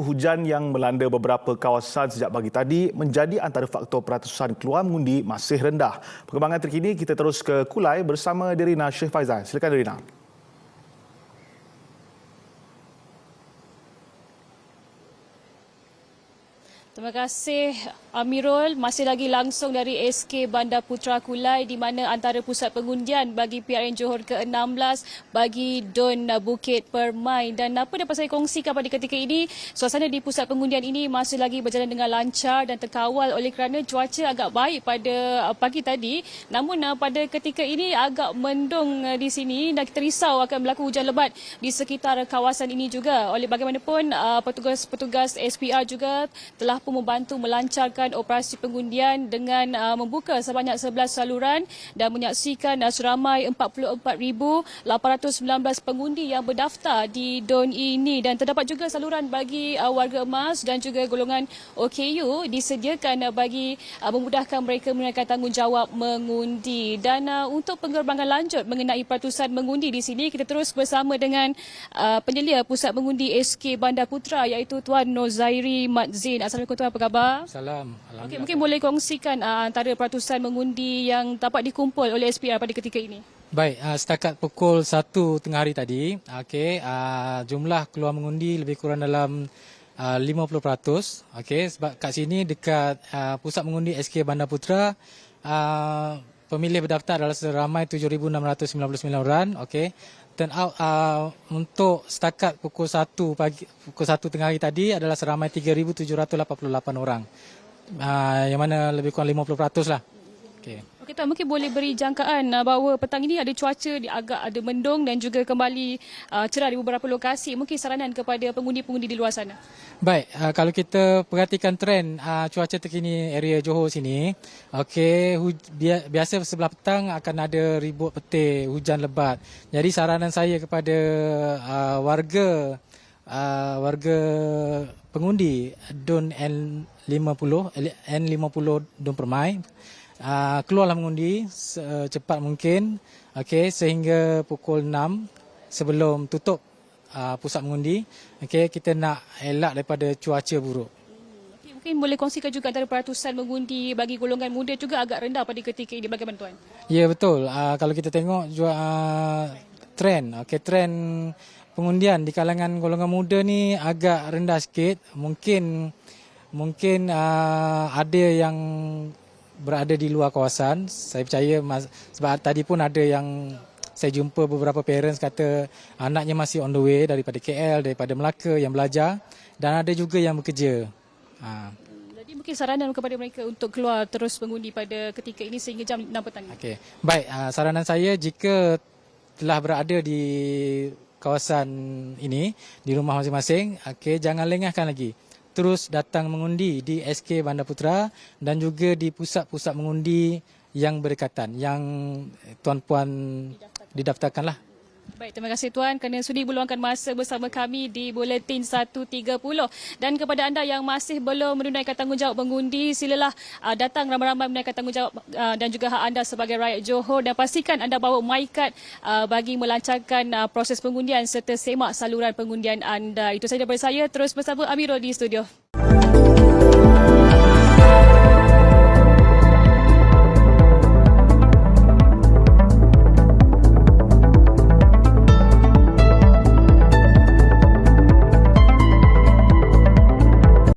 Hujan yang melanda beberapa kawasan sejak pagi tadi menjadi antara faktor peratusan keluar mengundi masih rendah. Perkembangan terkini kita terus ke Kulai bersama Derina Syekh Faizan. Silakan Derina. Terima kasih Amirul. Masih lagi langsung dari SK Bandar Putra Kulai di mana antara pusat pengundian bagi PRN Johor ke-16 bagi Dun Bukit Permai. Dan apa dapat saya kongsikan pada ketika ini, suasana di pusat pengundian ini masih lagi berjalan dengan lancar dan terkawal oleh kerana cuaca agak baik pada pagi tadi. Namun pada ketika ini agak mendung di sini dan kita risau akan berlaku hujan lebat di sekitar kawasan ini juga. Oleh bagaimanapun petugas-petugas SPR juga telah pun membantu melancarkan operasi pengundian dengan membuka sebanyak 11 saluran dan menyaksikan seramai 44,819 pengundi yang berdaftar di DON ini. Dan terdapat juga saluran bagi warga emas dan juga golongan OKU disediakan bagi memudahkan mereka menunaikan tanggungjawab mengundi. Dan untuk penggerbangan lanjut mengenai peratusan mengundi di sini, kita terus bersama dengan penyelia pusat mengundi SK Bandar Putra iaitu Tuan Nozairi Mat Zain. Assalamualaikum Tuan, apa khabar? Salam. Okey, mungkin boleh kongsikan antara peratusan mengundi yang dapat dikumpul oleh SPR pada ketika ini. Baik, setakat pukul 1 tengah hari tadi, jumlah keluar mengundi lebih kurang dalam 50%. Okey, sebab kat sini dekat pusat mengundi SK Bandar Putra, pemilih berdaftar adalah seramai 7,699 orang. Okey. Turn out untuk setakat pukul 1 tengah hari tadi adalah seramai 3,788 orang. Yang mana lebih kurang 50% lah. Okey. Okey Tuan, mungkin boleh beri jangkaan bahawa petang ini ada cuaca agak ada mendung dan juga kembali cerah di beberapa lokasi. Mungkin saranan kepada pengundi-pengundi di luar sana. Baik, kalau kita perhatikan trend cuaca terkini area Johor sini, okey, biasa sebelah petang akan ada ribut petir, hujan lebat. Jadi saranan saya kepada warga pengundi DUN N50 DUN Permai, keluarlah mengundi secepat mungkin, okey, sehingga pukul 6 sebelum tutup pusat mengundi. Okey, kita nak elak daripada cuaca buruk. Okay, mungkin boleh kongsikan juga antara peratusan mengundi bagi golongan muda juga agak rendah pada ketika ini. Bagaimana Tuan? Ya, betul. Kalau kita tengok trend, trend pengundian di kalangan golongan muda ni agak rendah sikit. Mungkin ada yang berada di luar kawasan. Saya percaya sebab tadi pun ada yang saya jumpa beberapa parents kata anaknya masih on the way daripada KL, daripada Melaka yang belajar, dan ada juga yang bekerja. Jadi mungkin saranan kepada mereka untuk keluar terus mengundi pada ketika ini sehingga jam 6 petang. Okey. Baik, saranan saya jika telah berada di kawasan ini, di rumah masing-masing, jangan lengahkan lagi. Terus datang mengundi di SK Bandar Putra dan juga di pusat-pusat mengundi yang berdekatan, yang tuan-puan didaftarkanlah. Baik, terima kasih Tuan kerana sudi meluangkan masa bersama kami di Buletin 1.30. Dan kepada anda yang masih belum menunaikan tanggungjawab mengundi, silalah datang ramai-ramai menunaikan tanggungjawab dan juga hak anda sebagai rakyat Johor, dan pastikan anda bawa MyCard bagi melancarkan proses pengundian serta semak saluran pengundian anda. Itu sahaja daripada saya. Terus bersama Amirul di studio.